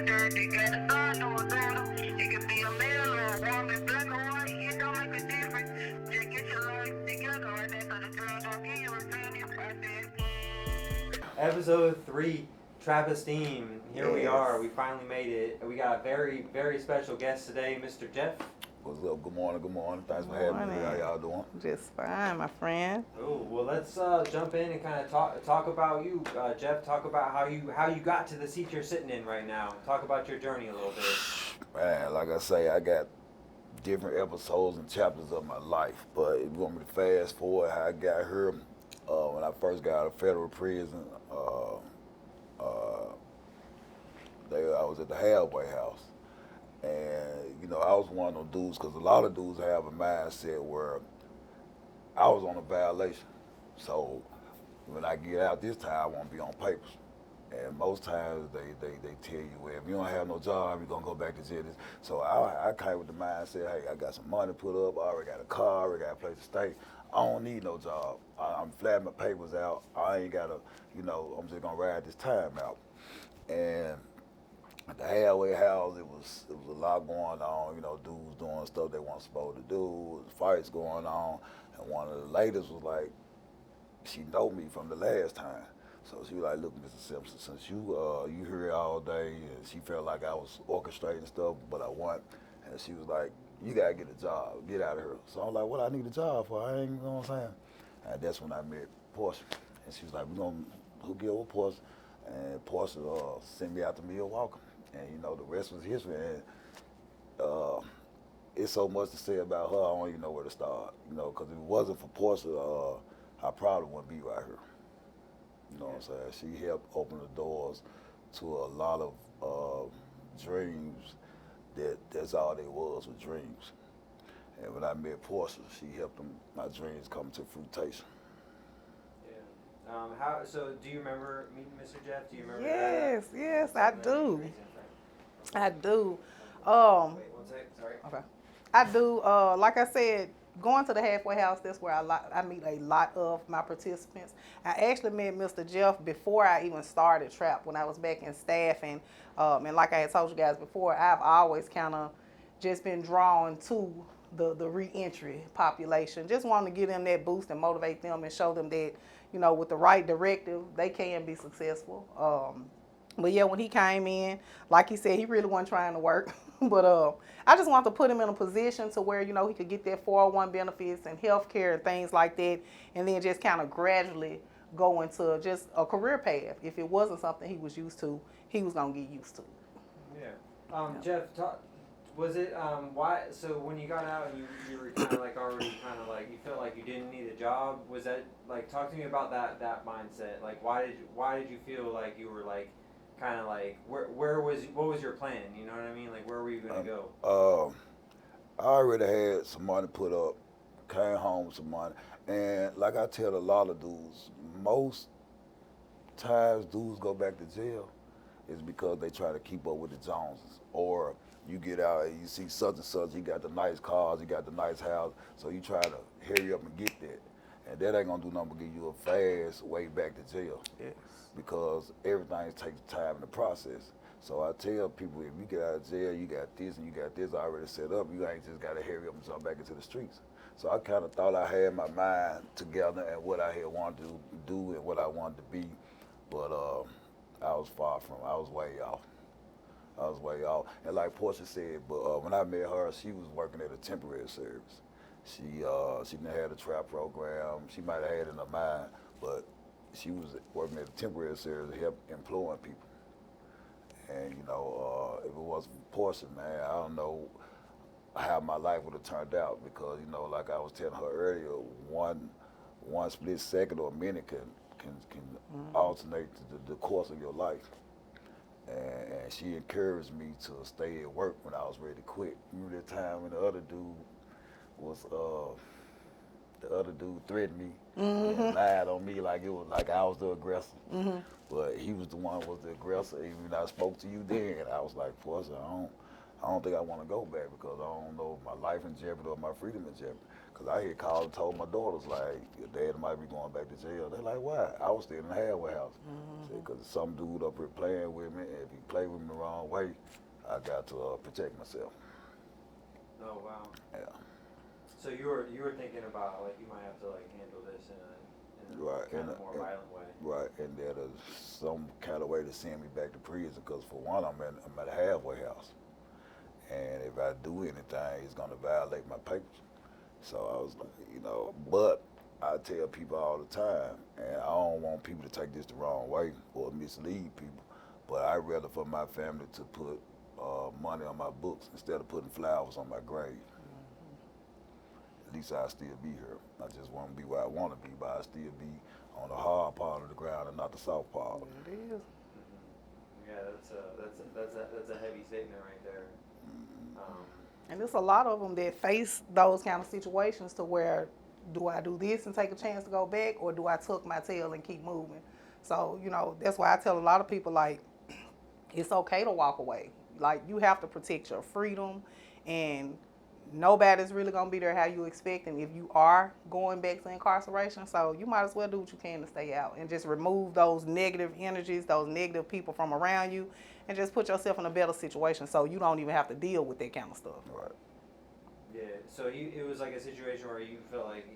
that they got a son or a daughter. It could be a male or a woman, black or white, it don't make a difference. Just get your life together right there, so the drug don't give you a opinion. I said, Episode 3, Travestine. Here we are. We finally made it. We got a very, very special guest today, Mr. Jeff. What's up? Good morning. Good morning. Thanks for having me. How y'all doing? Just fine, my friend. Oh, well, let's jump in and kind of talk about you, Jeff. Talk about how you got to the seat you're sitting in right now. Talk about your journey a little bit. Man, like I say, I got different episodes and chapters of my life. But if you want me to fast forward how I got here, when I first got out of federal prison, I was at the halfway house. And, you know, I was one of those dudes, because a lot of dudes have a mindset where I was on a violation. So when I get out this time, I won't be on papers. And most times they tell you, well, if you don't have no job, you're going to go back to jail. So I came with the mindset, hey, I got some money put up, I already got a car, I already got a place to stay. I don't need no job. I'm flatting my papers out. I ain't got to, you know, I'm just going to ride this time out. And at the halfway house, it was a lot going on, you know, dudes doing stuff they weren't supposed to do, fights going on, and one of the ladies was like, she know me from the last time. So she was like, look, Mr. Simpson, since you here all day, and she felt like I was orchestrating stuff, but I wasn't, and she was like, you gotta get a job, get out of here. So I'm like, what I need a job for? I ain't, you know what I'm saying? And that's when I met Portia, and she was like, we're gonna hook you up with Portia, and Portia sent me out to Milwaukee. And, you know, the rest was history. And it's so much to say about her, I don't even know where to start. You know, because if it wasn't for Portia, I probably wouldn't be right here. You know what I'm saying? She helped open the doors to a lot of dreams that's all they was dreams. And when I met Portia, she helped my dreams come to fruition. So do you remember meeting Mr. Jeff? Do you remember Yes, I do. I do. Wait, 1 sec. Sorry. Okay. I do. Like I said, going to the halfway house, that's where I meet a lot of my participants. I actually met Mr. Jeff before I even started TRAP, when I was back in staffing. And like I had told you guys before, I've always kind of just been drawn to the reentry population. Just wanting to give them that boost and motivate them and show them that, you know, with the right directive, they can be successful. But yeah, when he came in, like he said, he really wasn't trying to work. But I just wanted to put him in a position to where, you know, he could get their 401 benefits and health care and things like that, and then just kind of gradually go into just a career path. If it wasn't something he was used to, he was going to get used to it. Yeah. Jeff, was it, why, so when you got out and you were kind of like already kind of like, you felt like you didn't need a job, was that, like, talk to me about that mindset. Like, why did you feel like you were like, kind of like, what was your plan? You know what I mean? Like, where were you going to go? I already had some money put up, came home with some money. And like I tell a lot of dudes, most times dudes go back to jail is because they try to keep up with the Joneses. Or you get out and you see such and such, he got the nice cars, he got the nice house, so you try to hurry up and get that. And that ain't gonna do nothing but give you a fast way back to jail. Yes. Because everything takes time in the process. So I tell people, if you get out of jail, you got this and you got this already set up, you ain't just gotta hurry up and jump back into the streets. So I kind of thought I had my mind together and what I had wanted to do and what I wanted to be, but I was far from it. I was way off. And like Portia said, but when I met her, she was working at a temporary service. She didn't have a TRAP program. She might have had it in her mind, but she was working at a temporary service to help employing people. And you know, if it wasn't for Portia, man, I don't know how my life would have turned out, because you know, like I was telling her earlier, one split second or a minute can alternate the course of your life. And she encouraged me to stay at work when I was ready to quit. Remember that time when the other dude threatened me and lied on me like it was like I was the aggressor. Mm-hmm. But he was the one who was the aggressor. Even I spoke to you then, and I was like, Portia, I don't think I want to go back, because I don't know if my life in jeopardy or my freedom in jeopardy. Cause I had called and told my daughters like, your dad might be going back to jail. They're like, why? I was still in the halfway house. Cause some dude up here playing with me. If he play with me the wrong way, I got to protect myself. Oh wow. Yeah. So you were thinking about like you might have to like handle this in a Right. kind of more violent way. Right, and there's some kind of way to send me back to prison. Cause for one, I'm at a halfway house, and if I do anything, it's gonna violate my papers. So I was like, but I tell people all the time, and I don't want people to take this the wrong way or mislead people, but I'd rather for my family to put money on my books instead of putting flowers on my grave. At least I'll still be here. I just won't be where I want to be, but I'll still be on the hard part of the ground and not the soft part. It is. Yeah, that's a heavy statement right there. And there's a lot of them that face those kind of situations to where, do I do this and take a chance to go back, or do I tuck my tail and keep moving? So, that's why I tell a lot of people, like, it's okay to walk away. Like, you have to protect your freedom, and nobody's really going to be there how you expect, and if you are going back to incarceration, so you might as well do what you can to stay out and just remove those negative energies, those negative people from around you, and just put yourself in a better situation so you don't even have to deal with that kind of stuff. Right. Yeah. So it was like a situation where you felt like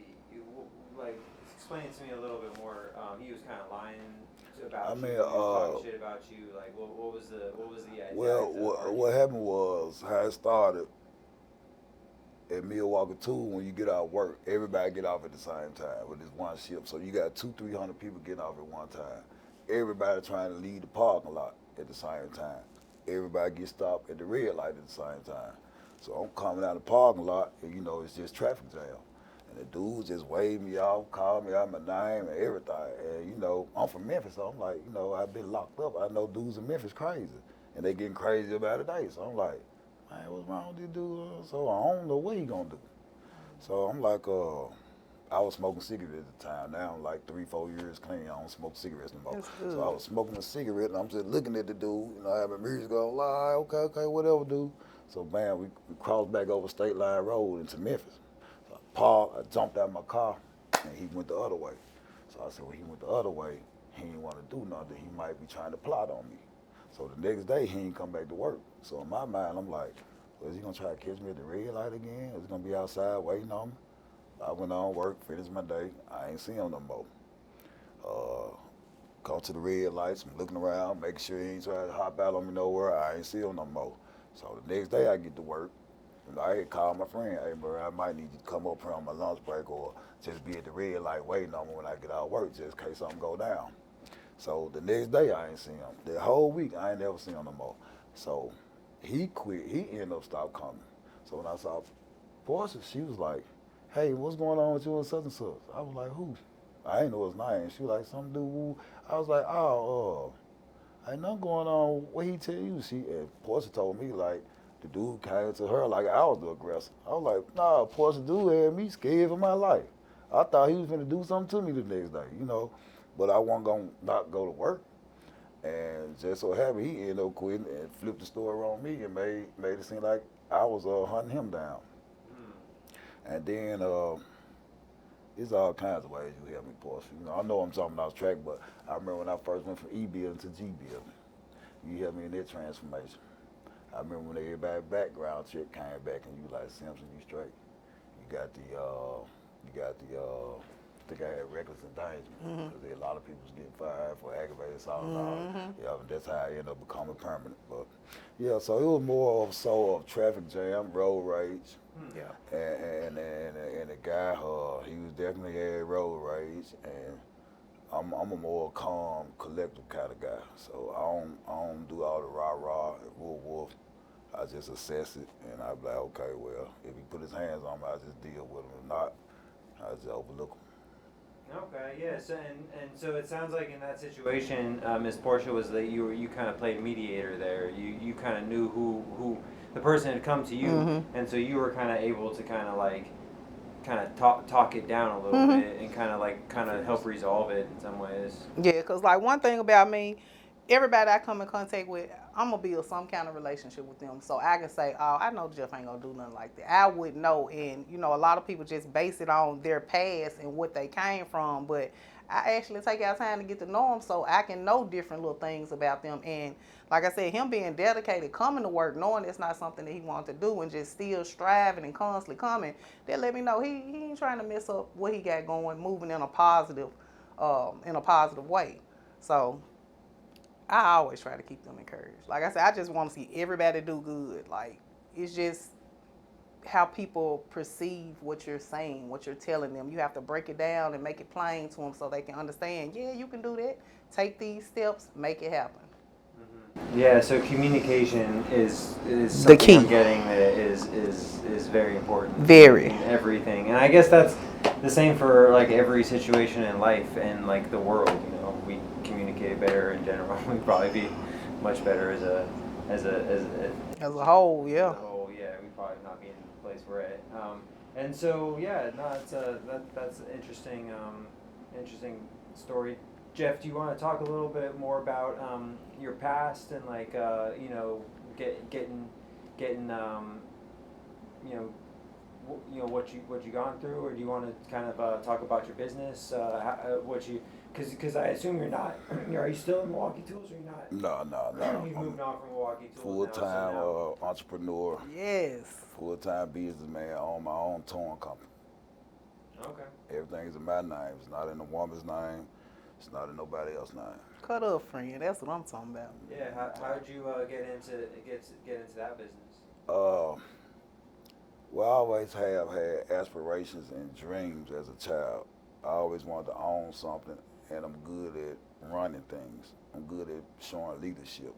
like explain it to me a little bit more. He was kind of lying about you. He was talking shit about you. Like what was the idea? Well, what happened was how it started. At Milwaukee too, when you get out of work, everybody get off at the same time with this one shift. So you got 200-300 people getting off at one time. Everybody trying to leave the parking lot at the same time. Everybody gets stopped at the red light at the same time. So I'm coming out of the parking lot, and it's just traffic jam. And the dudes just waved me off, called me out my name and everything. And I'm from Memphis, so I'm like, I've been locked up. I know dudes in Memphis crazy, and they getting crazy about it today. So I'm like, man, what's wrong with this dude? So I don't know what he gonna do. So I'm like, I was smoking cigarettes at the time. Now I'm like 3-4 years clean. I don't smoke cigarettes no more. That's good. So I was smoking a cigarette, and I'm just looking at the dude. Having music going, okay, whatever, dude. So man, we crossed back over State Line Road into Memphis. So I parked, I jumped out of my car, and he went the other way. So I said, well, he went the other way. He didn't want to do nothing. He might be trying to plot on me. So the next day, he ain't come back to work. So in my mind, I'm like, well, is he gonna try to catch me at the red light again? Is he gonna be outside waiting on me? I went on work, finished my day. I ain't seen him no more. Go to the red lights, I'm looking around, making sure he ain't trying to hop out on me nowhere. I ain't see him no more. So the next day I get to work, and I had called my friend, hey bro, I might need you to come up here on my lunch break or just be at the red light waiting on me when I get out of work just in case something go down. So the next day I ain't seen him. The whole week I ain't never seen him no more. So he quit. He ended up stopped coming. So when I saw Portia, she was like, hey, what's going on with you and such and such? I was like, who? I ain't know his name. She was like, some dude. I was like, ain't nothing going on. What he tell you? And Portia told me like the dude came to her like I was the aggressor. I was like, nah, Portia dude had me scared for my life. I thought he was gonna do something to me the next day, but I wasn't gonna not go to work. And just so happened he ended up quitting and flipped the story on me and made it seem like I was hunting him down. And then it's all kinds of ways you help me, Portia. I know I'm talking about track, but I remember when I first went from E building to G building. You helped me in that transformation. I remember when everybody background check came back and you like, Simpson, you straight. You got the I think I had reckless endangerment because a lot of people was getting fired for aggravated assault. Yeah, that's how I ended up becoming permanent. But yeah, so it was more of traffic jam, road rage. Yeah. And the guy, he was definitely had road rage, and I'm a more calm, collective kind of guy. So I don't do all the rah-rah, woof. I just assess it, and I be like, okay, well, if he put his hands on me, I just deal with him. If not, I just overlook him. Okay, yeah. So and so it sounds like in that situation, Miss Portia was that you kind of played mediator there. You kind of knew who the person had come to you, and so you were kind of able to kind of talk it down a little bit and kind of help resolve it in some ways. Yeah, because like one thing about me, everybody I come in contact with, I'm gonna build some kind of relationship with them, so I can say, "Oh, I know Jeff ain't gonna do nothing like that." I would know, and a lot of people just base it on their past and what they came from. But I actually take out time to get to know them, so I can know different little things about them. And like I said, him being dedicated, coming to work, knowing it's not something that he wanted to do, and just still striving and constantly coming, that let me know he ain't trying to mess up what he got going, moving in a positive way. So I always try to keep them encouraged. Like I said, I just want to see everybody do good. Like, it's just how people perceive what you're saying, what you're telling them. You have to break it down and make it plain to them so they can understand. Yeah, you can do that. Take these steps, make it happen. Yeah, so communication is The something key. I'm getting that is very important. Very. In everything, and I guess that's the same for like every situation in life and like the world. We communicate better in general. We'd probably be much better as a whole, yeah. As a whole, yeah, we'd probably not be in the place we're at. And so yeah, no, that's an interesting story. Jeff, do you want to talk a little bit more about your past and like getting what you gone through, or do you want to kind of talk about your business, because I assume you're not. Are you still in Milwaukee Tools, or you're not? No. You moved on from Milwaukee Tools. Full-time now, so entrepreneur. Yes. Full-time businessman. I own my own towing company. Okay. Everything's in my name. It's not in a woman's name. It's not in nobody else's name. Cut up, friend. That's what I'm talking about. Yeah. How did you get into that business? Well, I always have had aspirations and dreams as a child. I always wanted to own something, and I'm good at running things. I'm good at showing leadership.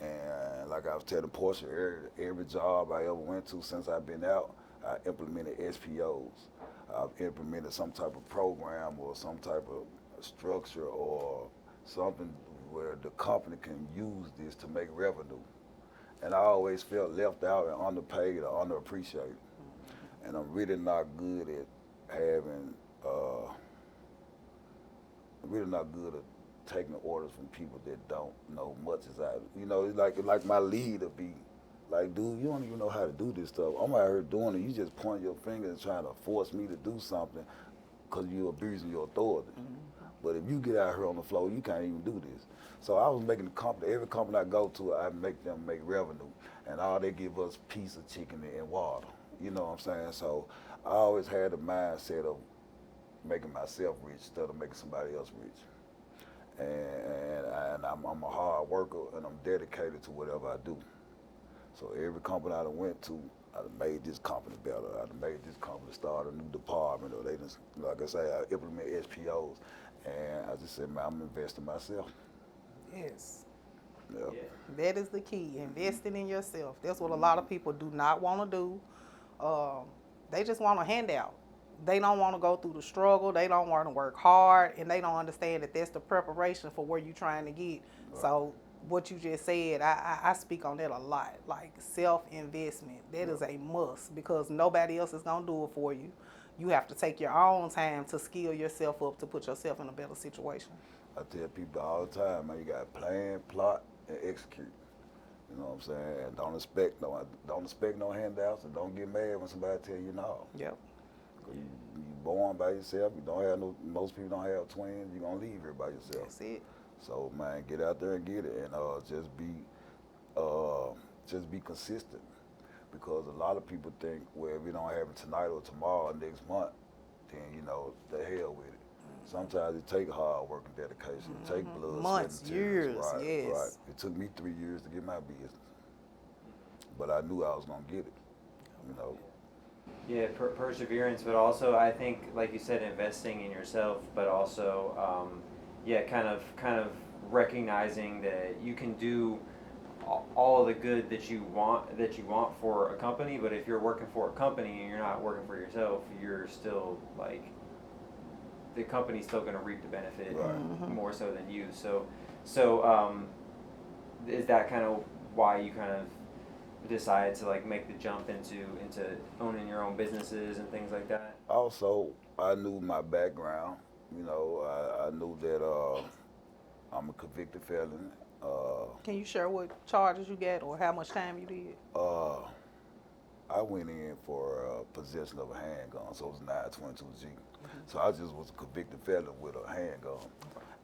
And like I was telling Portia earlier, every job I ever went to since I've been out, I implemented SPOs. I've implemented some type of program or some type of structure or something where the company can use this to make revenue. And I always felt left out and underpaid or underappreciated. And I'm really not good at having, I'm really not good at taking orders from people that don't know much as I, it's like my leader be like, dude, you don't even know how to do this stuff. I'm out here doing it. You just point your finger and trying to force me to do something because you're abusing your authority. But if you get out here on the floor, you can't even do this. So I was making every company I go to, I make them make revenue. And all they give us piece of chicken and water. You know what I'm saying? So I always had the mindset of making myself rich instead of making somebody else rich. And I'm a hard worker, and I'm dedicated to whatever I do. So every company I went to, I made this company better. I made this company start a new department, or they just, like I say, I implement SPOs. And I just said, man, I'm investing in myself. Yes. Yep. Yeah. That is the key. Investing in yourself. That's what a lot of people do not want to do. They just want a handout. They don't want to go through the struggle. They don't want to work hard, and they don't understand that that's the preparation for where you're trying to get. Right. So what you just said, I speak on that a lot. Like self-investment, that is a must, because nobody else is going to do it for you. You have to take your own time to skill yourself up to put yourself in a better situation. I tell people all the time, man, you got to plan, plot, and execute. You know what I'm saying? And don't expect no handouts, and don't get mad when somebody tell you no. Yep. You born by yourself. You don't have most people don't have twins. You're gonna leave here by yourself. That's it. So man, get out there and get it, and just be consistent. Because a lot of people think, well, if we don't have it tonight or tomorrow or next month, then the hell with it. Sometimes it takes hard work and dedication. It takes blood, Months, sweat, and tears. years, Right, yes. right. It took me 3 years to get my business, but I knew I was gonna get it. Yeah, perseverance, but also I think, like you said, investing in yourself, but also, kind of recognizing that you can do all of the good that you want for a company. But if you're working for a company and you're not working for yourself, you're still like, the company's still going to reap the benefit more so than you. So is that kind of why you kind of decided to like make the jump into owning your own businesses and things like that? Also, I knew my background. I knew that I'm a convicted felon. Can you share what charges you got or how much time you did? Uh, I went in for possession of a handgun, so it was 922G. So I just was a convicted felon with a handgun.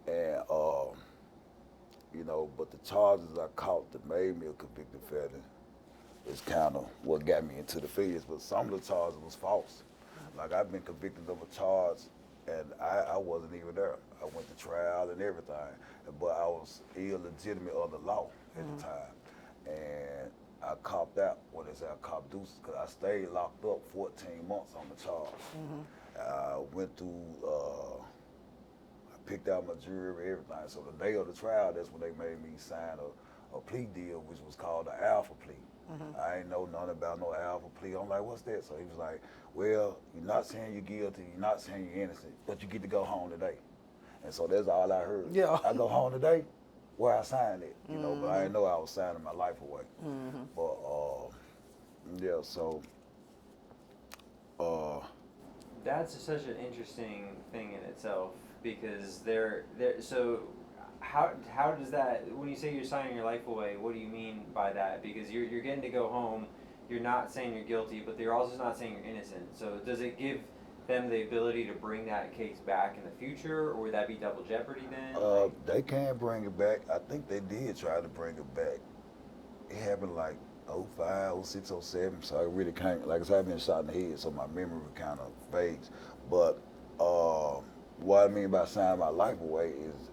And, you know, but the charges I caught that made me a convicted felon is kind of what got me into the feds. But some of the charges was false. Like I've been convicted of a charge and I wasn't even there. I went to trial and everything, but I was illegitimate of the law at the time. And I copped out, when they say I copped deuces, because I stayed locked up 14 months on the charge. I went through, I picked out my jury, everything. So the day of the trial, that's when they made me sign a plea deal, which was called the alpha plea. I ain't know nothing about no alpha plea. I'm like, what's that? So he was like, well, you're not saying you're guilty, you're not saying you're innocent, but you get to go home today. And so that's all I heard. Yeah. I go home today, where I signed it, you know, but I didn't know I was signing my life away. But yeah, so That's such an interesting thing in itself because so how does that, when you say you're signing your life away, what do you mean by that? Because you're getting to go home, you're not saying you're guilty, but you're also not saying you're innocent. So does it give them the ability to bring that case back in the future, or would that be double jeopardy then? they can't bring it back. I think they did try to bring it back. It happened like 05, 06, 07, so I really can't, like I said, I've been shot in the head, so my memory kind of fades. But what I mean by signing my life away is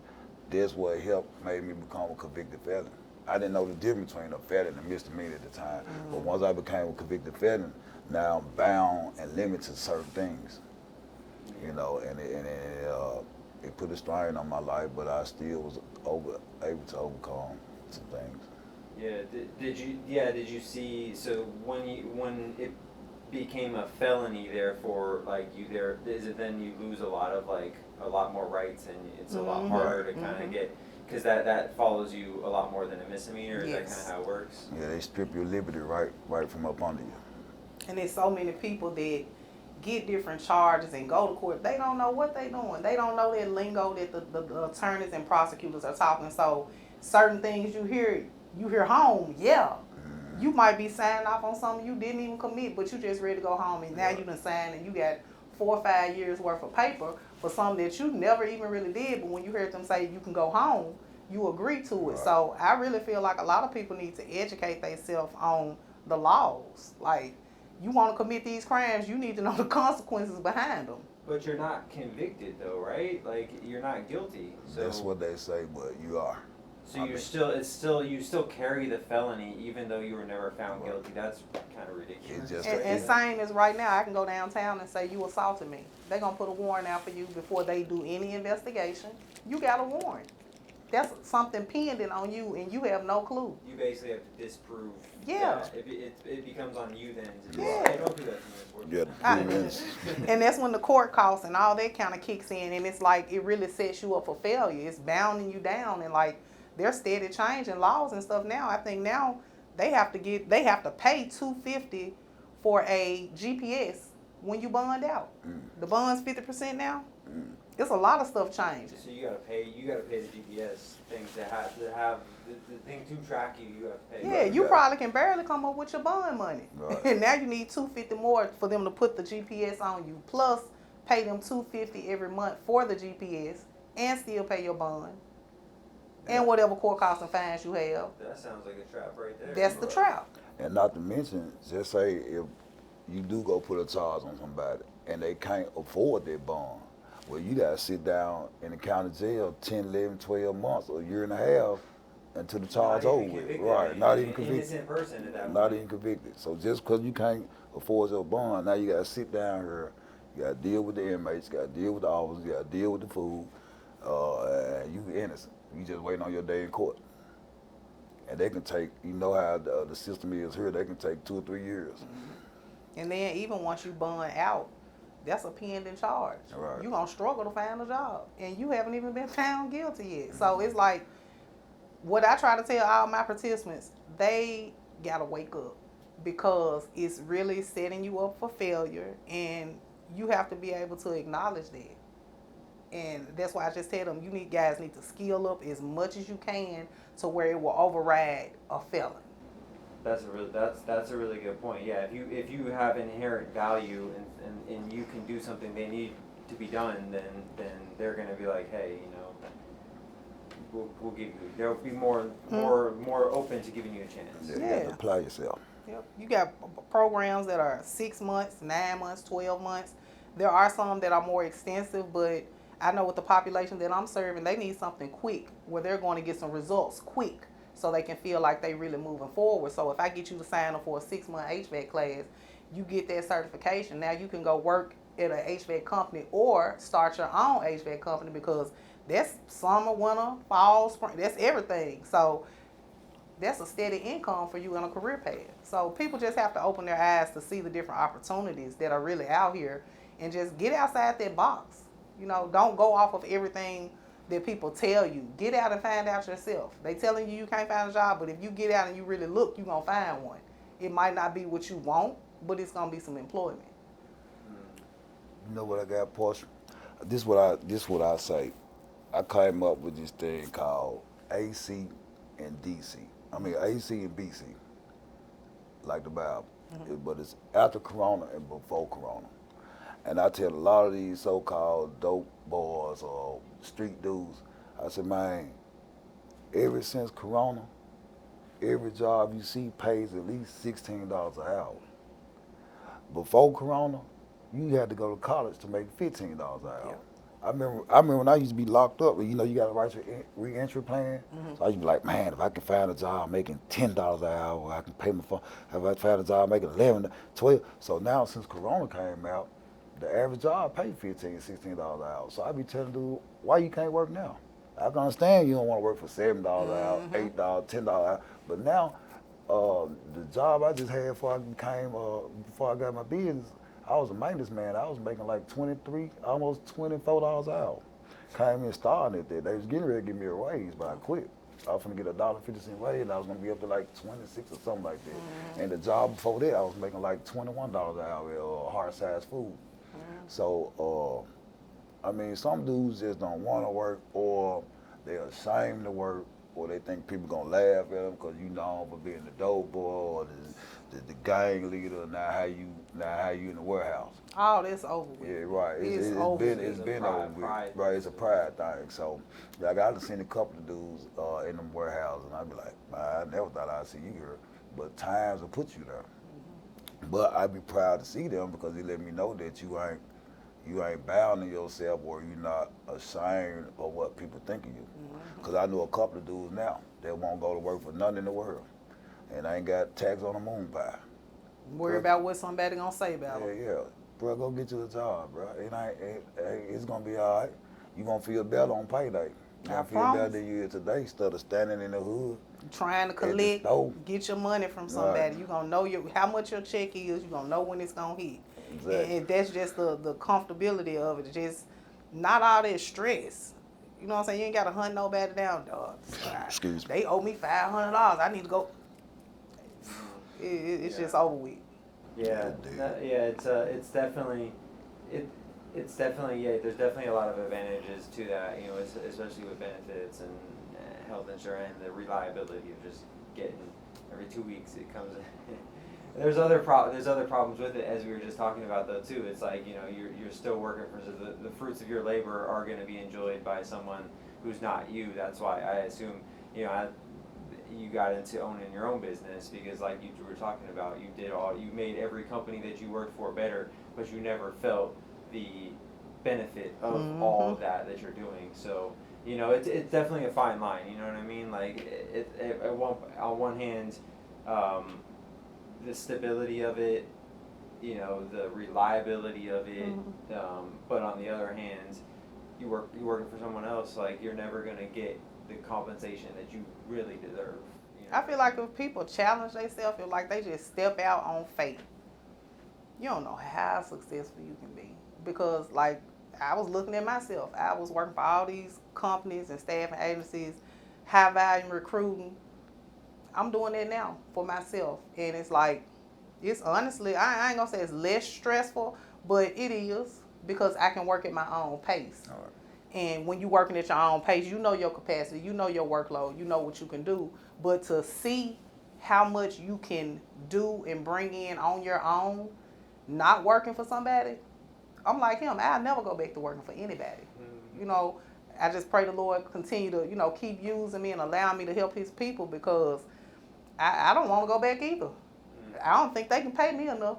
this what helped made me become a convicted felon. I didn't know the difference between a felon and a misdemeanor at the time, but once I became a convicted felon, now I'm bound and limited to certain things, you know, and it put a strain on my life, but I still was able to overcome some things. Yeah. Did you see? So when it became a felony, therefore, like is it then you lose a lot more rights and it's a lot harder to kind of get, because that follows you a lot more than a misdemeanor. Is that kind of how it works? Yeah, they strip your liberty right from up under you. And there's so many people that get different charges and go to court. They don't know what they're doing. They don't know that lingo that the attorneys and prosecutors are talking. So certain things you hear home, yeah. You might be signing off on something you didn't even commit, but you just ready to go home, and now you done signed and you got 4 or 5 years worth of paper for something that you never even really did, but when you heard them say you can go home, you agree to it. Right. So I really feel like a lot of people need to educate themselves on the laws. Like, you want to commit these crimes, you need to know the consequences behind them. But you're not convicted though, right? Like you're not guilty. So That's what they say, but you are. So you still carry the felony even though you were never found guilty. That's kind of ridiculous. And same as right now, I can go downtown and say you assaulted me. They're gonna put a warrant out for you before they do any investigation. You got a warrant. That's something pending on you, and you have no clue. You basically have to disprove. Yeah. That. It becomes on you then to Yeah. hey, don't do that to me. Yeah, And that's when the court costs and all that kind of kicks in, and it's like it really sets you up for failure. It's bounding you down, and like they're steady changing laws and stuff now. I think now they have to pay $250 for a GPS when you bond out. The bond's 50% now. It's a lot of stuff changing. So you gotta pay the GPS thing to have the thing to track you. You have to pay. Yeah, you probably can barely come up with your bond money. Right. And now you need $250 more for them to put the GPS on you. Plus, pay them $250 every month for the GPS, and still pay your bond, and whatever court costs and fines you have. That sounds like a trap right there. That's the trap. And not to mention, just say if you do go put a charge on somebody and they can't afford their bond, well, you gotta sit down in the county jail 10, 11, 12 months, or a year and a half until the charge over with. Right, not even convicted. Innocent person at that Not point. even convicted. So just because you can't afford your bond, now you gotta sit down here, you gotta deal with the inmates, you gotta deal with the officers, you gotta deal with the food, and you innocent. You just waiting on your day in court. And they can take, you know how the system is here, they can take 2 or 3 years. And then even once you bond out, that's a pending charge. Right. You're going to struggle to find a job. And you haven't even been found guilty yet. So it's like, what I try to tell all my participants, they got to wake up. Because it's really setting you up for failure. And you have to be able to acknowledge that. And that's why I just tell them, guys need to skill up as much as you can to where it will override a felon. That's a really good point. Yeah, if you have inherent value and you can do something they need to be done, then they're gonna be like, hey, we'll give you. They'll be more open to giving you a chance. You have to apply yourself. Yep. You got programs that are 6 months, 9 months, 12 months. There are some that are more extensive, but I know with the population that I'm serving, they need something quick where they're going to get some results quick so they can feel like they really moving forward. So if I get you to sign up for a 6-month HVAC class, you get that certification. Now you can go work at an HVAC company or start your own HVAC company, because that's summer, winter, fall, spring, that's everything. So that's a steady income for you in a career path. So people just have to open their eyes to see the different opportunities that are really out here and just get outside that box. Don't go off of everything that people tell you. Get out and find out yourself. They telling you can't find a job, but if you get out and you really look, you're going to find one. It might not be what you want, but it's going to be some employment. You know what I got, Portia? This what I say. I came up with this thing called AC and DC. I mean AC and BC, like the Bible. But it's after Corona and before Corona. And I tell a lot of these so-called dope boys or street dudes, I said, man, ever since Corona, every job you see pays at least $16 an hour. Before Corona, you had to go to college to make $15 an hour. Yeah. I remember when I used to be locked up, you got to write your re-entry plan. So I used to be like, man, if I can find a job making $10 an hour, I can pay my phone. If I find a job making 11, 12. So now since Corona came out, the average job pay $15, $16 an hour. So I be telling dude, why you can't work now? I can understand you don't want to work for $7 an hour, $8, $10 an hour. But now, the job I just had before I got my business, I was a maintenance man. I was making like $23, almost $24 an hour. Came in starting at that. They was getting ready to give me a raise, but I quit. I was going to get $1.50 raise, and I was going to be up to like 26 or something like that. And the job before that, I was making like $21 an hour, hard-sized food. So, I mean, some dudes just don't want to work, or they're ashamed to work, or they think people going to laugh at them because you known for being the dope boy or the gang leader. Now how you in the warehouse. Oh, that's over with. Yeah, right. It's been over with. Right, it's a pride thing. So, like, I done seen a couple of dudes in them warehouses, and I'd be like, man, I never thought I'd see you here. But times will put you there. But I'd be proud to see them because they let me know that you ain't bound to yourself, or you're not ashamed of what people think of you. Because I know a couple of dudes now that won't go to work for nothing in the world, and I ain't got tax on the moon pie. Worry about what somebody gonna say about them. Yeah. Bro, go get you a job, bro. It's gonna be all right. You gonna feel better on payday. You gonna feel better than you is today instead of standing in the hood. Trying to collect, get your money from somebody. Right. You're going to know how much your check is. You're going to know when it's going to hit. Exactly. And that's just the comfortability of it. Just not all that stress. You know what I'm saying? You ain't got to hunt nobody down, dog. Excuse me. They owe me $500. I need to go. It's just over with. Yeah. It's definitely, there's definitely a lot of advantages to that, especially with benefits and health insurance and the reliability of just getting every 2 weeks it comes in. There's other problems with it, as we were just talking about, though, too. It's like, you're still working for, so the fruits of your labor are going to be enjoyed by someone who's not you. That's why I assume, you got into owning your own business because, like you were talking about, you made every company that you worked for better, but you never felt the benefit of all of that you're doing. So, it's definitely a fine line. You know what I mean? Like, on one hand, the stability of it, the reliability of it, but on the other hand, you're working for someone else. Like, you're never gonna get the compensation that you really deserve. I feel like if people challenge themselves, feel like they just step out on faith. You don't know how successful you can be, because like, I was looking at myself. I was working for all these companies and staffing agencies, high volume recruiting. I'm doing that now for myself. And it's like, it's honestly, I ain't gonna say it's less stressful, but it is, because I can work at my own pace. All right. And when you're working at your own pace, you know your capacity, you know your workload, you know what you can do. But to see how much you can do and bring in on your own, not working for somebody, I'm like him. I'll never go back to working for anybody. Mm-hmm. You know, I just pray the Lord continue to, keep using me and allowing me to help his people, because I don't want to go back either. I don't think they can pay me enough.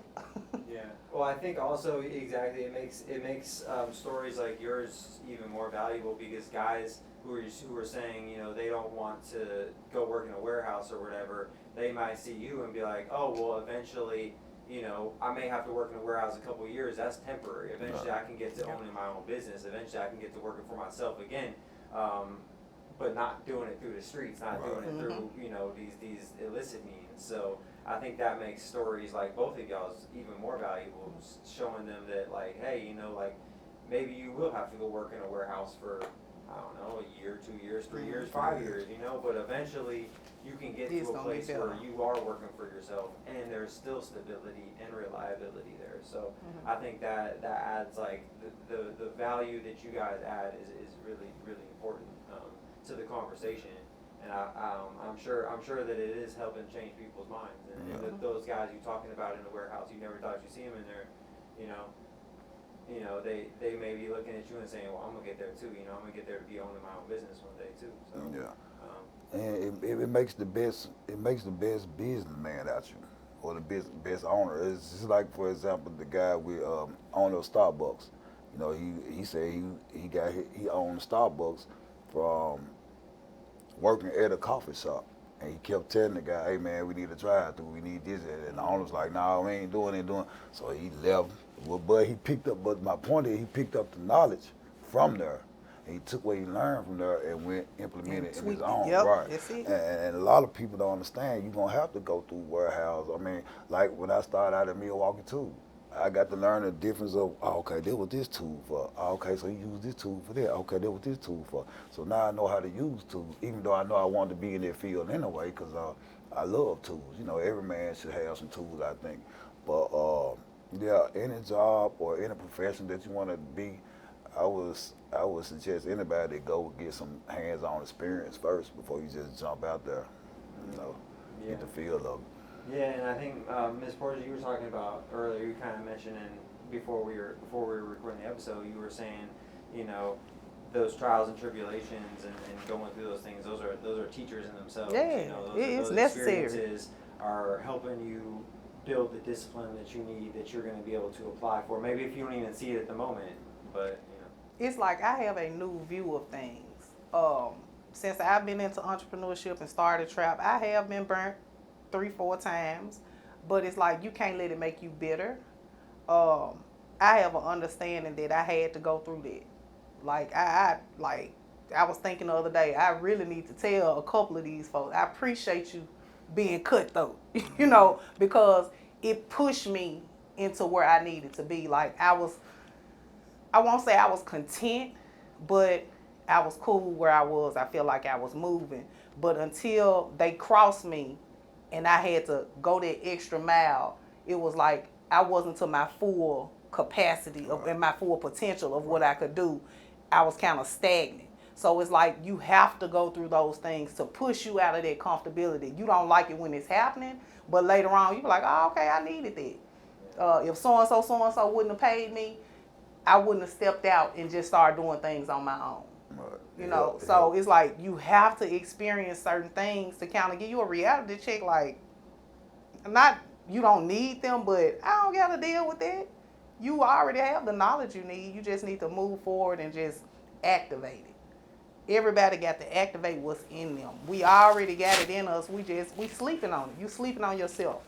Yeah. Well, I think also exactly it makes stories like yours even more valuable, because guys who are saying, they don't want to go work in a warehouse or whatever, they might see you and be like, oh well, eventually, I may have to work in a warehouse a couple of years. That's temporary. Eventually, I can get to owning my own business. Eventually, I can get to working for myself again. But not doing it through the streets, not doing it through these illicit means. So I think that makes stories like both of y'all's even more valuable, showing them that like, hey, maybe you will have to go work in a warehouse for, I don't know, a year, 2 years, 3 years, 5 years, but eventually you can get to a place where you are working for yourself and there's still stability and reliability there. So I think that adds like the value that you guys add is really, really important to the conversation. And I'm sure that it is helping change people's minds. And those guys you talking about in the warehouse, you never thought you'd see them in there, they may be looking at you and saying, well, I'm gonna get there too. I'm gonna get there to be owning my own business one day too. So and it makes the best businessman out you, or the best owner. It's just like, for example, the guy with owner of Starbucks. He said he owned Starbucks from working at a coffee shop. And he kept telling the guy, hey man, we need a drive-through, we need this. And the owner's like, nah, we ain't doing it. So he left. Well, but my point is, he picked up the knowledge from there. And he took what he learned from there and went implemented in his own. Right. That's it. And a lot of people don't understand, you're going to have to go through warehouse. I mean, like when I started out at Milwaukee too, I got to learn the difference of, okay, that was this tool for. Okay, so you use this tool for that. Okay, that was this tool for. So now I know how to use tools, even though I know I wanted to be in that field anyway, because I love tools. Every man should have some tools, I think. But yeah, any job or any profession that you want to be, I would suggest anybody to go get some hands-on experience first before you just jump out there. Get the feel of it. Yeah, and I think Ms. Porter, you were talking about earlier. You kind of mentioned, before we were recording the episode, you were saying, those trials and tribulations and going through those things. Those are teachers in themselves. Yeah, those necessary. Experiences are helping you build the discipline that you need, that you're going to be able to apply for. Maybe if you don't even see it at the moment, but It's like I have a new view of things. Since I've been into entrepreneurship and started trap, I have been burnt 3-4 times, but it's like you can't let it make you bitter. I have an understanding that I had to go through that. Like I was thinking the other day, I really need to tell a couple of these folks, I appreciate you being cutthroat, because it pushed me into where I needed to be. Like I won't say I was content, but I was cool where I was. I feel like I was moving. But until they crossed me and I had to go that extra mile, it was like I wasn't to my full capacity and my full potential of what I could do. I was kind of stagnant. So it's like you have to go through those things to push you out of that comfortability. You don't like it when it's happening, but later on you be like, oh, okay, I needed that. If so-and-so wouldn't have paid me, I wouldn't have stepped out and just started doing things on my own. So it's like you have to experience certain things to kind of give you a reality check. Like, not you don't need them, but I don't got to deal with that. You already have the knowledge you need. You just need to move forward and just activate it. Everybody got to activate what's in them. We already got it in us. We sleeping on it. You sleeping on yourself.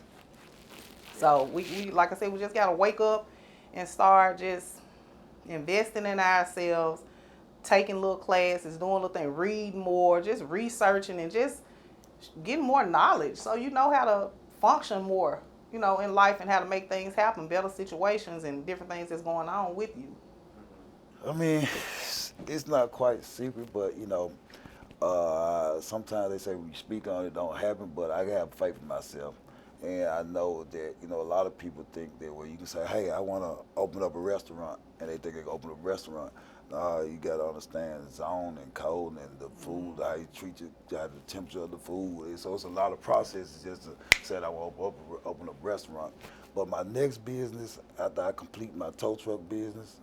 So we like I said, we just got to wake up and start just investing in ourselves, taking little classes, doing little things, read more, just researching and just getting more knowledge so you know how to function more, in life and how to make things happen, better situations and different things that's going on with you. I mean, it's not quite secret, but sometimes they say when you speak on it, don't happen, but I have faith in myself. And I know that, a lot of people think that, well, you can say, hey, I want to open up a restaurant, and they think they can open up a restaurant. You gotta understand the zone and code and the food, how you treat it, how the temperature of the food. So it's a lot of processes just to say I want to open a restaurant. But my next business, after I complete my tow truck business,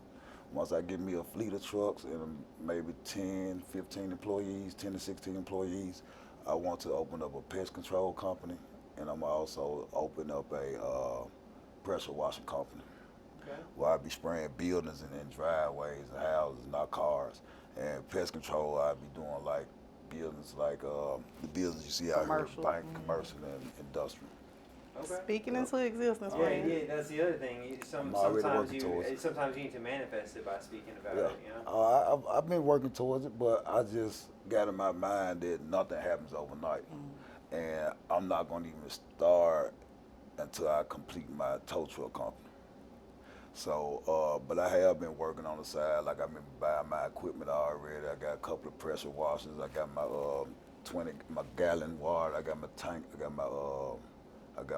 once I get me a fleet of trucks and maybe 10, 15 employees, 10 to 16 employees, I want to open up a pest control company, and I'm also open up a pressure washing company. Okay. Where I be spraying buildings and driveways and houses, not cars. And pest control, I be doing like buildings like the buildings you see out Commercial. here, bank, commercial, and industrial. Okay. Speaking into existence, Yeah, man. yeah, that's the other thing. I'm already Sometimes working towards it. sometimes you need to manifest it by speaking about Yeah, it. You know. I've been working towards it, but I just got in my mind that nothing happens overnight, and I'm not gonna even start until I complete my tow truck company. So, but I have been working on the side. Like I've been buying my equipment already. I got a couple of pressure washers. I got my 20 gallon water. I got my tank. I got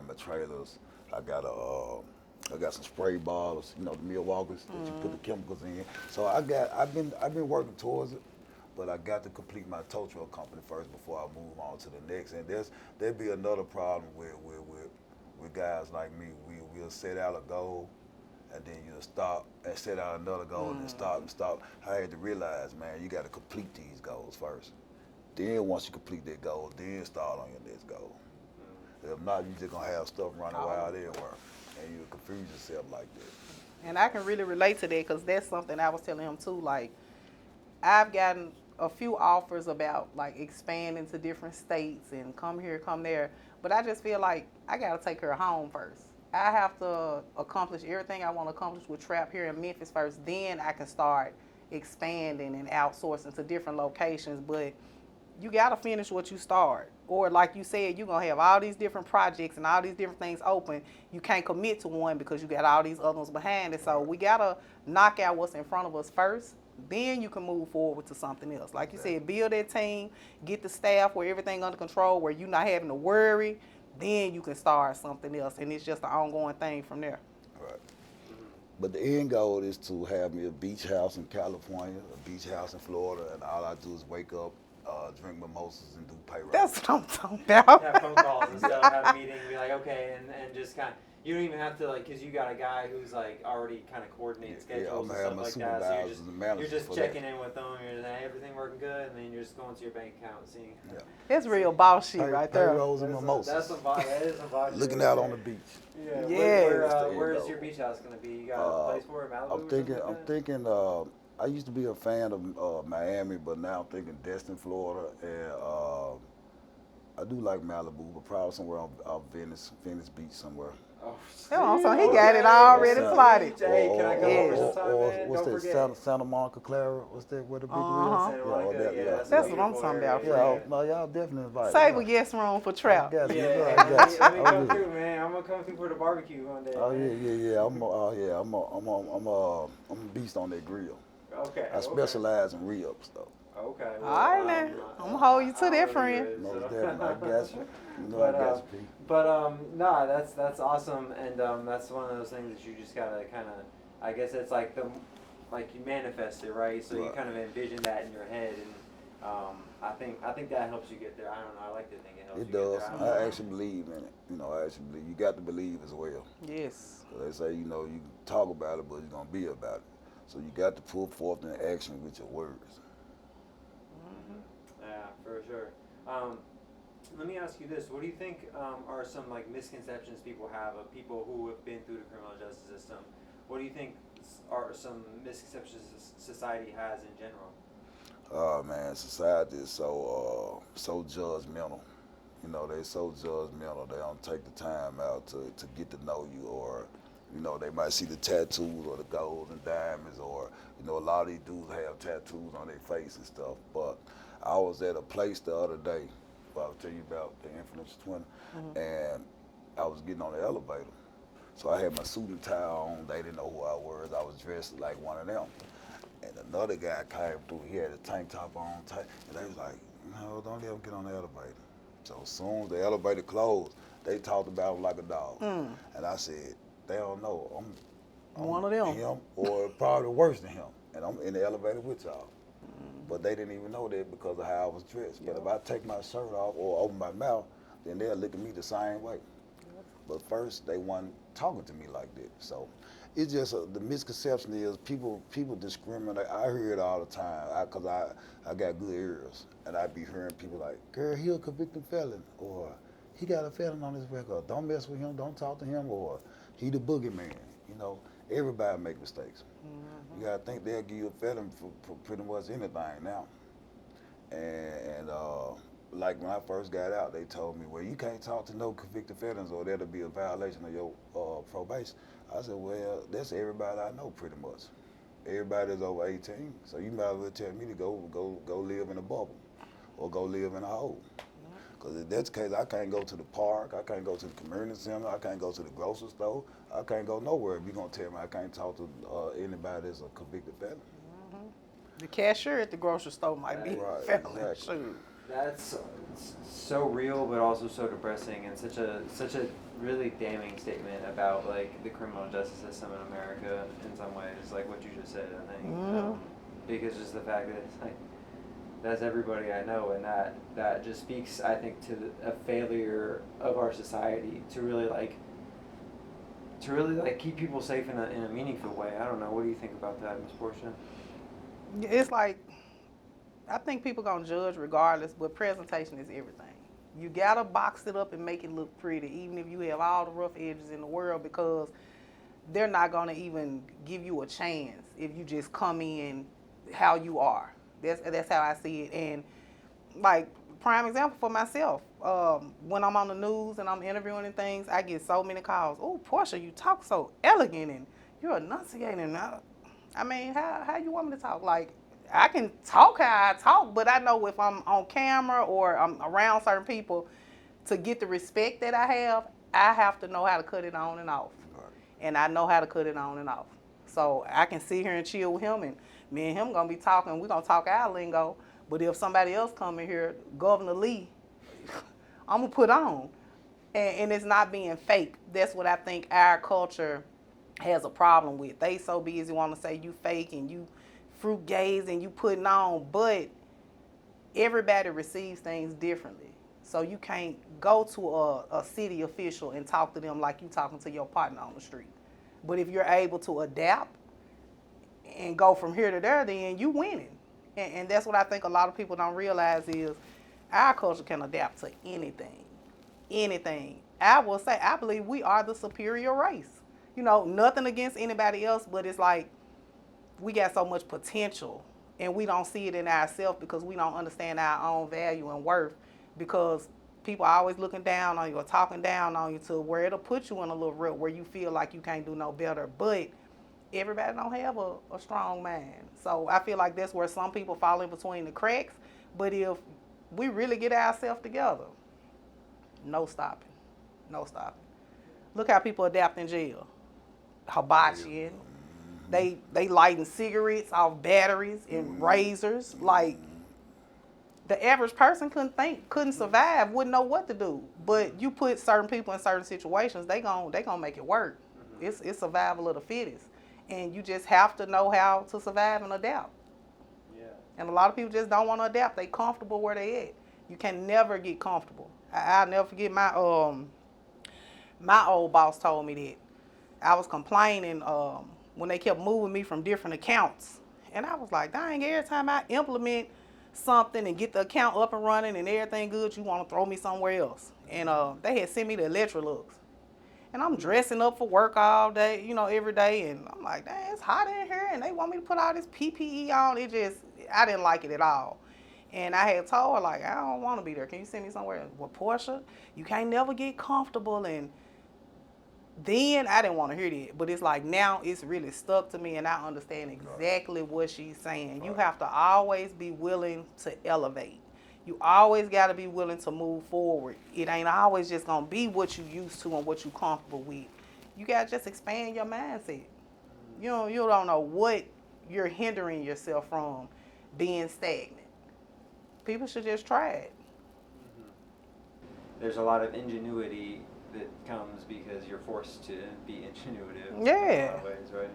my trailers. I got I got some spray bottles. You know the Milwaukee's that you put the chemicals in. So I've been working towards it. But I got to complete my tow truck company first before I move on to the next. And there'd be another problem with guys like me. We'll set out a goal, and then you'll stop and set out another goal and then stop and stop. I had to realize, man, you got to complete these goals first. Then once you complete that goal, then start on your next goal. If not, you're just gonna have stuff running wild everywhere, and you'll confuse yourself like that. And I can really relate to that because that's something I was telling him too. Like, I've gotten a few offers about like expanding to different states and come here, come there. But I just feel like I got to take care of home first. I have to accomplish everything I want to accomplish with Trap here in Memphis first. Then I can start expanding and outsourcing to different locations. But you got to finish what you start. Or like you said, you're going to have all these different projects and all these different things open. You can't commit to one because you got all these other ones behind it. So we got to knock out what's in front of us first. Then you can move forward to something else. Like you said, build that team, get the staff where everything under control, where you're not having to worry. Then you can start something else. And it's just an ongoing thing from there. Right. But the end goal is to have me a beach house in California, a beach house in Florida, and all I do is wake up, drink mimosas, and do payroll. That's what I'm talking about. Have phone calls and stuff, have a meeting, be like, okay, and just kind of, you don't even have to, like, because you got a guy who's, like, already kind of coordinates schedules and stuff like that, so you're just checking in with them, you're like, everything working good, and then you're just going to your bank account and seeing. Yeah. That's real boss shit right there. Payrolls and mimosas. That is some vibe. Looking out on the beach. Yeah. Yeah. Where's your beach house going to be? You got a place for it, Malibu? I'm thinking, I used to be a fan of Miami, but now I'm thinking Destin, Florida, and I do like Malibu, but probably somewhere on Venice Beach somewhere. Oh, So he got it already plotted. Hey, can I come over sometime, or man? what's Don't that, forget. Santa Monica, Clara? What's that, where the big Uh-huh. wheels? That's what I'm talking about. Yeah, no, y'all definitely invited. Save a guest room for Trap. I got you. Yeah, I got you. let me Oh, come yeah. through, man. I'm gonna come through for the barbecue one day. Oh man. yeah. I'm a beast on that grill. Okay. I specialize in ribs though. Okay. All right, now. I'm going to hold you to that, friend. Most definitely, I got you. You know I got you, Pete. But nah, that's awesome, and that's one of those things that you just gotta kind of, I guess it's like you manifest it, right? So you Right. kind of envision that in your head, and I think that helps you get there. I don't know. I like to think it helps It you does. get there. I actually believe in it. You know, I actually believe. You got to believe as well. Yes. So they say, you know, you can talk about it, but you're gonna be about it. So you got to put forth in action with your words. Yeah, for sure. Let me ask you this: what do you think are some like misconceptions people have of people who have been through the criminal justice system? What do you think are some misconceptions society has in general? Oh man, society is so judgmental. You know, they so judgmental. They don't take the time out to get to know you, or you know, they might see the tattoos or the gold and diamonds, or you know, a lot of these dudes have tattoos on their face and stuff. But I was at a place the other day. I'll tell you about the Infamous 20, and I was getting on the elevator. So I had my suit and tie on. They didn't know who I was. I was dressed like one of them. And another guy came through. He had a tank top on, and they was like, "No, don't let him get on the elevator." So as soon as the elevator closed, they talked about him like a dog. And I said, "They don't know. I'm One of them. him, or probably worse than him." and I'm in the elevator with y'all. But they didn't even know that because of how I was dressed. But if I take my shirt off or open my mouth, then they'll look at me the same way. But first, they weren't talking to me like that. So it's just the misconception is people discriminate. I hear it all the time because I got good ears, and I be hearing people like, "Girl, he a convicted felon," or "He got a felon on his record. Don't mess with him. Don't talk to him," or "He the boogeyman." You know, everybody make mistakes. You gotta think they'll give you a felon for pretty much anything now. And like when I first got out, they told me, well, you can't talk to no convicted felons or that'll be a violation of your probation. I said, well, that's everybody I know pretty much. Everybody that's over 18. So you might as well tell me to go live in a bubble or go live in a hole. Because if that's the case, I can't go to the park, I can't go to the community center, I can't go to the grocery store, I can't go nowhere if you're going to tell me I can't talk to anybody that's a convicted felon. The cashier at the grocery store might be Right, felon. exactly. Shoot. That's so real, but also so depressing, and such a really damning statement about like the criminal justice system in America in some ways, like what you just said. I think because just the fact that it's like that's everybody I know, and that just speaks, I think, to a failure of our society to really keep people safe in a meaningful way. I don't know. What do you think about that, Ms. Portia? It's like, I think people gonna judge regardless, but presentation is everything. You gotta box it up and make it look pretty, even if you have all the rough edges in the world, because they're not gonna even give you a chance if you just come in how you are. That's how I see it. And like prime example for myself, when I'm on the news and I'm interviewing and things, I get so many calls. Oh, Portia, you talk so elegant and you're enunciating. I mean, how you want me to talk? Like, I can talk how I talk, but I know if I'm on camera or I'm around certain people, to get the respect that I have to know how to cut it on and off. Right. And I know how to cut it on and off. So I can sit here and chill with him, and me and him gonna be talking. We're gonna talk our lingo. But if somebody else come in here, Governor Lee, I'm gonna put on. And it's not being fake. That's what I think our culture has a problem with. They so busy want to say you fake and you fruit gaze and you putting on, but everybody receives things differently. So you can't go to a city official and talk to them like you talking to your partner on the street. But if you're able to adapt and go from here to there, then you winning. And that's what I think a lot of people don't realize is our culture can adapt to anything. Anything. I will say, I believe we are the superior race. You know, nothing against anybody else, but it's like we got so much potential and we don't see it in ourselves because we don't understand our own value and worth, because people are always looking down on you or talking down on you to where it'll put you in a little rut where you feel like you can't do no better. But everybody don't have a strong mind. So I feel like that's where some people fall in between the cracks. But if we really get ourselves together, no stopping. No stopping. Look how people adapt in jail. Hibachi. They lighting cigarettes off batteries and razors. Like, the average person couldn't survive, wouldn't know what to do. But you put certain people in certain situations, they gonna make it work. It's survival of the fittest. And you just have to know how to survive and adapt. Yeah. And a lot of people just don't want to adapt. They comfortable where they at. You can never get comfortable. I'll never forget my old boss told me that. I was complaining when they kept moving me from different accounts. And I was like, dang, every time I implement something and get the account up and running and everything good, you want to throw me somewhere else. And they had sent me to Electrolux. And I'm dressing up for work all day, every day. And I'm like, dang, it's hot in here. And they want me to put all this PPE on. I didn't like it at all. And I had told her, like, I don't want to be there. Can you send me somewhere? Well, Portia, you can't never get comfortable. And then I didn't want to hear that. But it's like now it's really stuck to me, and I understand exactly what she's saying. You have to always be willing to elevate. You always got to be willing to move forward. It ain't always just going to be what you used to and what you comfortable with. You got to just expand your mindset. You don't know what you're hindering yourself from being stagnant. People should just try it. There's a lot of ingenuity that comes because you're forced to be ingenuitive. Yeah. In a lot of ways, right?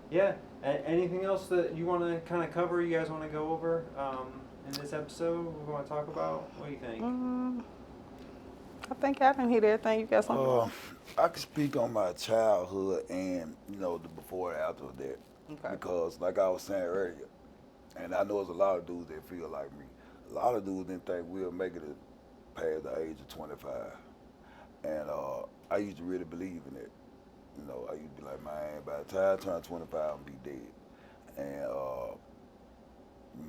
Yeah. Anything else that you want to kind of cover? You guys want to go over in this episode? We want to talk about. What do you think? I think I didn't hit everything. You got something? I can speak on my childhood and the before and after of that, Okay. because like I was saying earlier, and I know there's a lot of dudes that feel like me. A lot of dudes didn't think we'll make it past the age of 25, and I used to really believe in it. I used to be like, man, by the time I turn 25, I'm gonna be dead. And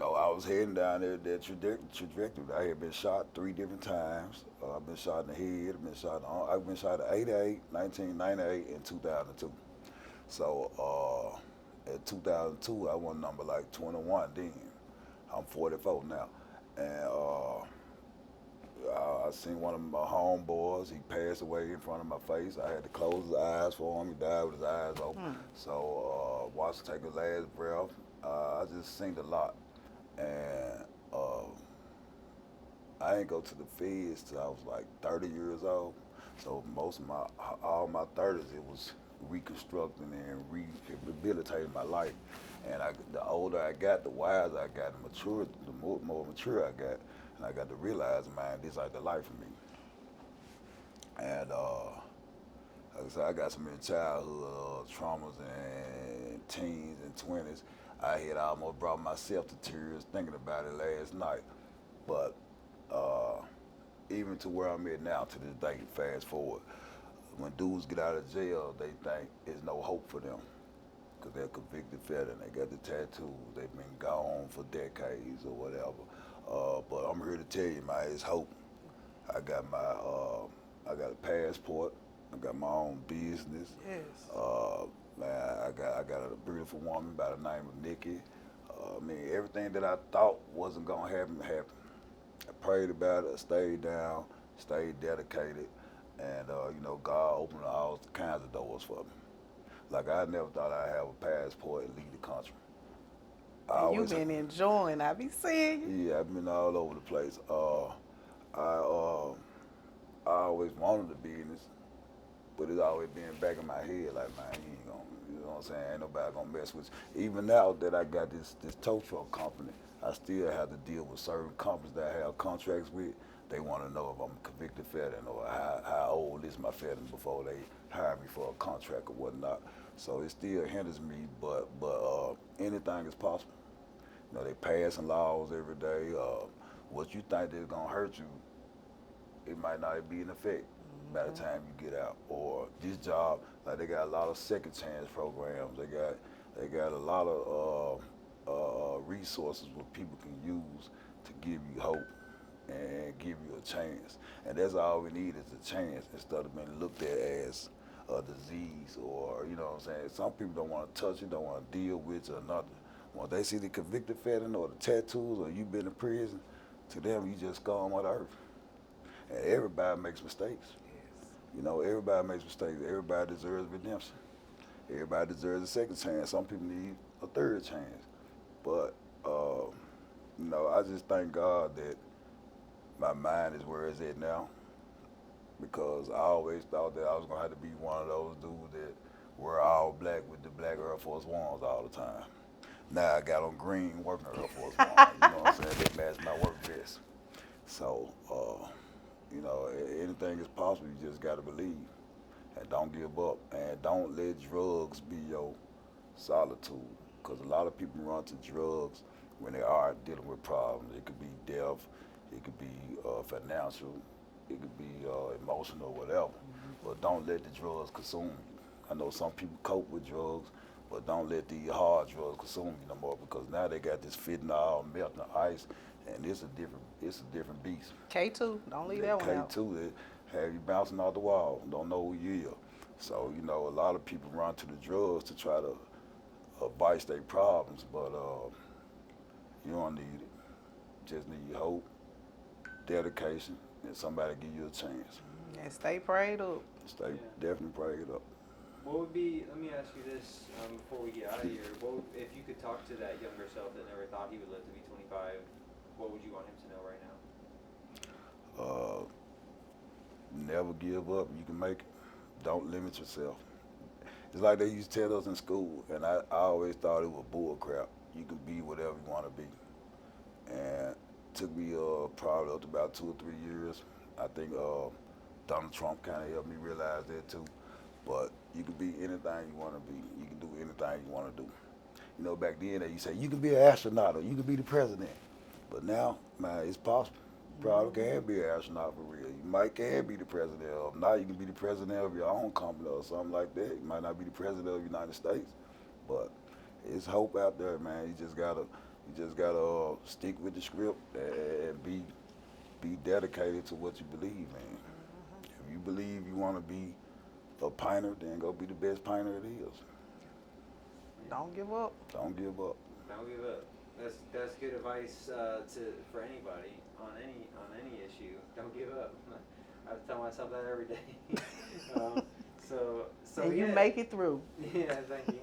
I was heading down there that trajectory. I had been shot 3 different times. I've been shot in the head. I've been shot at 88, 1998, and 2002. So in 2002, I was number like 21 then. I'm 44 now, and I seen one of my homeboys. He passed away in front of my face. I had to close his eyes for him. He died with his eyes open. So watched him take his last breath. I just seen a lot, and I didn't go to the feds till I was like 30 years old. So all my 30s, it was reconstructing and rehabilitating my life. And the older I got, the wiser I got, the more mature I got, and I got to realize, man, this ain't the life for me. And like I said, I got so many childhood traumas and teens and 20s. I had almost brought myself to tears thinking about it last night. But even to where I'm at now, to this day, fast forward, when dudes get out of jail, they think there's no hope for them because they're convicted felon. They got the tattoos. They've been gone for decades or whatever. But I'm here to tell you, man, it's hope. I got I got a passport. I got my own business. Yes. Man, I got a beautiful woman by the name of Nikki. I mean, everything that I thought wasn't gonna happen happened. I prayed about it. I stayed down, stayed dedicated, and God opened all kinds of doors for me. Like I never thought I'd have a passport and leave the country. And you've been enjoying. I be seeing you. Yeah, I've been all over the place. I always wanted the business, but it's always been back in my head like, man, you ain't gonna, you know what I'm saying? Ain't nobody gonna mess with you. Even now that I got this tow truck company, I still have to deal with certain companies that I have contracts with. They want to know if I'm a convicted felon or how old is my felon before they hire me for a contract or whatnot. So it still hinders me, but anything is possible. They passing laws every day. What you think is gonna hurt you, it might not be in effect by the time you get out. Or this job, like they got a lot of second chance programs. They got a lot of resources what people can use to give you hope and give you a chance. And that's all we need is a chance instead of being looked at as a disease or, you know what I'm saying? Some people don't want to touch it, don't want to deal with it or nothing. When they see the convicted felon or the tattoos or you been in prison, to them you just scum of the earth. And everybody makes mistakes. Everybody makes mistakes. Everybody deserves redemption. Everybody deserves a second chance. Some people need a third chance. But, I just thank God that my mind is where it's at now, because I always thought that I was going to have to be one of those dudes that wear all black with the black Air Force Ones all the time. Now I got on green working Air Force Ones. You know what I'm saying? They match my work vest. So, anything is possible. You just got to believe and don't give up, and don't let drugs be your solitude, because a lot of people run to drugs when they are dealing with problems. It could be death, it could be financial, it could be emotional, whatever. But don't let the drugs consume you. I know some people cope with drugs, but don't let the hard drugs consume you no more, because now they got this fentanyl melting the ice, and it's a different beast. K2, don't leave that one out. K2, they have you bouncing off the wall, don't know who you are. So, a lot of people run to the drugs to try to vice their problems, but you don't need it. Just need hope, dedication, and somebody give you a chance. And stay prayed up. Definitely prayed up. What would be, let me ask you this before we get out of here, if you could talk to that younger self that never thought he would live to be 25, what would you want him to know right now? Never give up. You can make it. Don't limit yourself. It's like they used to tell us in school, and I always thought it was bull crap. You can be whatever you want to be. And it took me probably up to about 2 or 3 years. I think Donald Trump kind of helped me realize that too. But you can be anything you want to be. You can do anything you want to do. You know, back then they used to say you can be an astronaut or you can be the president. But now, man, it's possible. You probably can be an astronaut for real. You might can be the president of. Now you can be the president of your own company or something like that. You might not be the president of the United States, but it's hope out there, man. You just gotta stick with the script and be dedicated to what you believe in. If you believe you want to be a painter, then go be the best painter it is. Don't give up. Don't give up. Don't give up. That's good advice for anybody on any issue. Don't give up. I tell myself that every day. So And yeah. you make it through. Yeah, thank you.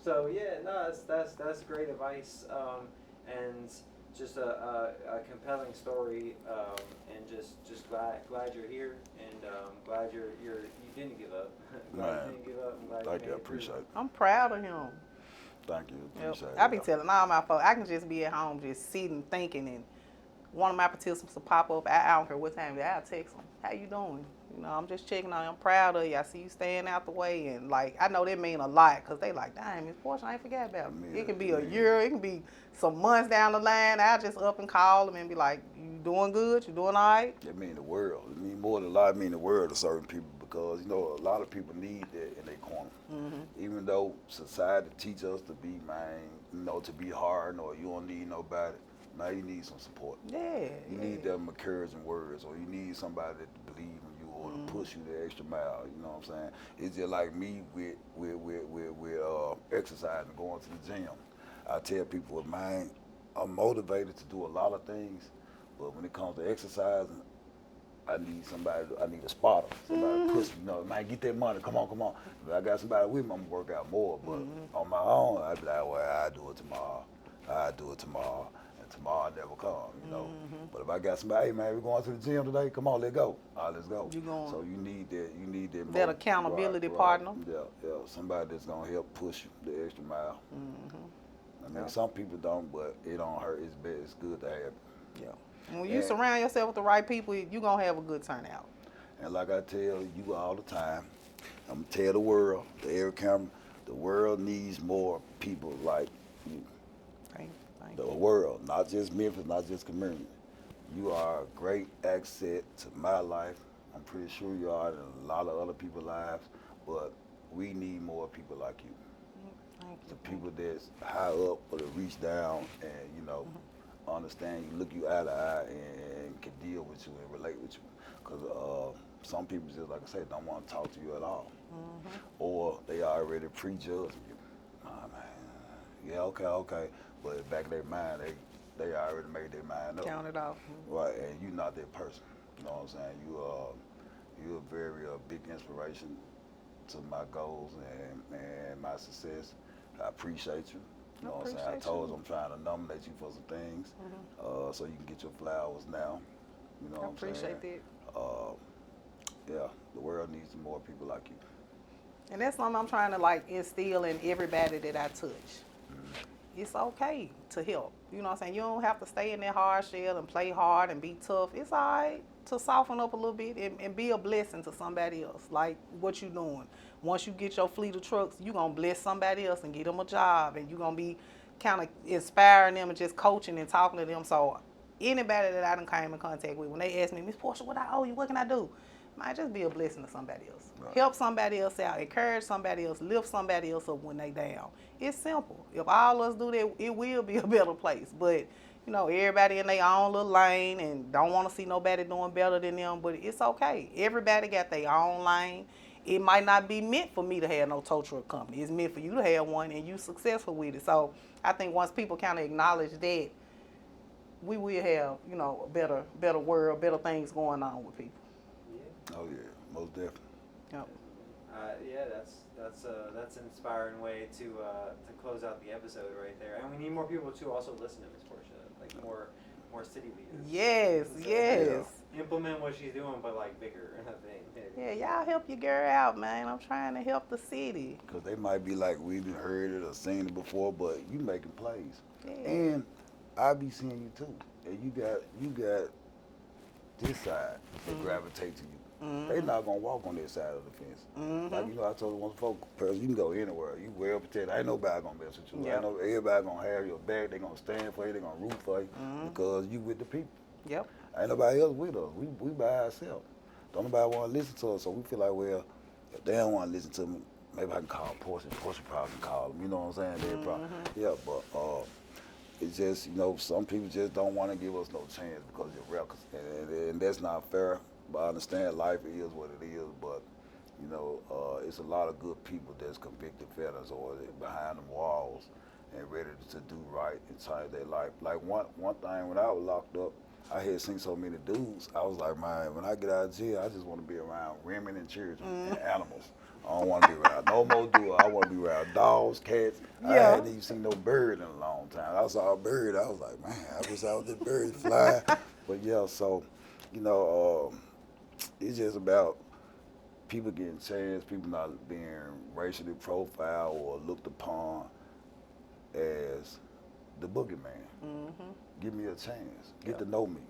So yeah, no, that's great advice, and just a compelling story, and just glad you're here, and glad you didn't give up. Glad you didn't give up. And glad Thank you. I made it through. appreciate it. I'm proud of him. Thank you. Appreciate it. I be telling all my folks, I can just be at home just sitting, thinking, and one of my participants will pop up. I don't care what time it is, I'll text them. How you doing? You know, I'm just checking on you. I'm proud of you. I see you staying out the way. And, like, I know that mean a lot because they like, dang, Miss Portia, I ain't forgot about me. It can be a year. It can be some months down the line. I'll just up and call them and be like, you doing good? You doing all right? It mean the world. It mean more than a lot. It mean the world to certain people because, you know, a lot of people need that in their corner. Mm-hmm. Even though society teach us to be, man, you know, to be hard or you don't need nobody. Now you need some support. Yeah. You need them encouraging words, or you need somebody to believe in you or to push you the extra mile. You know what I'm saying? It's just like me with exercising, going to the gym. I tell people, man, I'm motivated to do a lot of things, but when it comes to exercising, I need somebody. I need a spotter. Somebody to push me. You know, man, get that money. Come on. If I got somebody with me, I'm gonna work out more. But on my own, I'd be like, well, I'll do it tomorrow. And tomorrow never come, you know. But if I got somebody, hey man, we're going to the gym today. Come on, let's go. All right, let's go. You going. So you need that. That accountability partner. Yeah. Somebody that's gonna help push you the extra mile. I mean, some people don't, but it don't hurt. It's good to have it. Yeah. And when you surround yourself with the right people, you're going to have a good turnout. And like I tell you all the time, I'm going to tell the world, the air camera, the world needs more people like you. Thank The you. world, not just Memphis, not just community. You are a great asset to my life. I'm pretty sure you are in a lot of other people's lives, but we need more people like you. Thank you. The people that's high up or to reach down and, you know, understand you, look you eye to eye and can deal with you and relate with you. Because some people just, like I said, don't want to talk to you at all. Or they already prejudging you. Oh, man, yeah, okay. But back in their mind, they already made their mind up. Count it off. Right, and you're not that person. You know what I'm saying? You're a very big inspiration to my goals and my success. I appreciate you. You know what I'm saying? I told you I'm trying to nominate you for some things, so you can get your flowers now. You know what I'm saying? I appreciate that. Yeah, the world needs more people like you. And that's something I'm trying to like instill in everybody that I touch. It's okay to help. You know what I'm saying? You don't have to stay in that hard shell and play hard and be tough. It's all right to soften up a little bit and be a blessing to somebody else, like what you doing. Once you get your fleet of trucks, you're going to bless somebody else and get them a job, and you're going to be kind of inspiring them and just coaching and talking to them. So anybody that I done came in contact with, when they ask me, Miss Portia, what I owe you, what can I do? Might just be a blessing to somebody else. Right. Help somebody else out, encourage somebody else, lift somebody else up when they down. It's simple. If all of us do that, it will be a better place. But, you know, everybody in their own little lane and don't want to see nobody doing better than them, but it's okay. Everybody got their own lane. It might not be meant for me to have no tow truck company. It's meant for you to have one and you successful with it. So I think once people kind of acknowledge that, we will have, you know, a better world, better things going on with people. Oh yeah, most definitely. Yep. Yeah, that's an inspiring way to close out the episode right there. And we need more people to also listen to Miss Portia, like more city leaders. Yes. implement what she's doing, but like bigger. I think. Maybe. Yeah, y'all help your girl out, man. I'm trying to help the city. Because they might be like, we done heard it or seen it before, but you making plays. Yeah. And I be seeing you too. And you got this side that gravitate to you. They not gonna walk on this side of the fence. Like I told you once before, you can go anywhere. You well protected. Ain't nobody gonna mess with you. Yep. Ain't no, everybody gonna have your back. They gonna stand for you. They gonna root for you because you with the people. Yep. Ain't nobody else with us. We by ourselves. Don't nobody want to listen to us. So we feel like, well, if they don't want to listen to me, maybe I can call Portia. Portia probably can call them. You know what I'm saying? They probably, yeah, but it's just, some people just don't want to give us no chance because of your records. And that's not fair. But I understand life is what it is. But, it's a lot of good people that's convicted felons or behind them walls and ready to do right and change their life. Like one thing, when I was locked up, I had seen so many dudes. I was like, man, when I get out of jail, I just want to be around women and children and animals. I don't want to be around no more dudes. I want to be around dogs, cats. I hadn't even seen no bird in a long time. I saw a bird. I was like, man, I wish I was this bird flying. But yeah, so, it's just about people getting chance, people not being racially profiled or looked upon as the boogeyman. Give me a chance. Get to know me.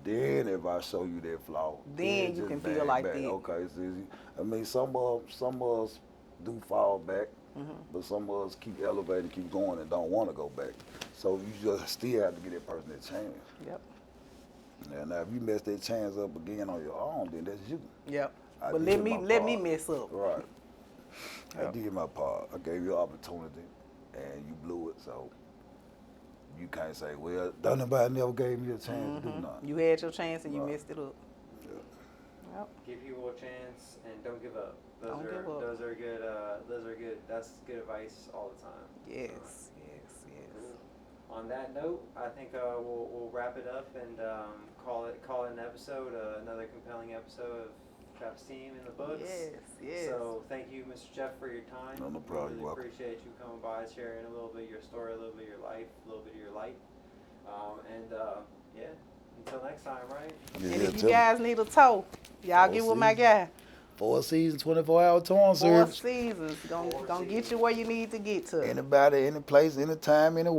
Then if I show you that flaw, Then you can feel like that. Okay, it's easy. I mean, some of us do fall back, but some of us keep elevating, keep going, and don't want to go back. So you just still have to give that person a chance. Yep. And now if you mess that chance up again on your own, then that's you. Yep. I But did let my me part. mess up. Right. I Yep. did my part. I gave you an opportunity, and you blew it. So you can't say, well, don't nobody never gave me a chance to do nothing. You had your chance and you Right. messed it up. Yeah. Yep. Give people a chance and don't give up. Don't give up. Those are good. That's good advice all the time. Yes. On that note, I think we'll wrap it up and call it an episode. Another compelling episode of Trap's Team in the books. Yes. So thank you, Mr. Jeff, for your time. No problem. Really You're welcome. appreciate you coming by, sharing a little bit of your story, a little bit of your life, a little bit of your light. Yeah. Until next time, right? Yeah, And if you tell me. guys need a tow, y'all get with my guy. 4 seasons, 24-hour towing 4 service. seasons. Gonna Four get seasons. you where you need to get to. Anybody, any place, anytime, anywhere.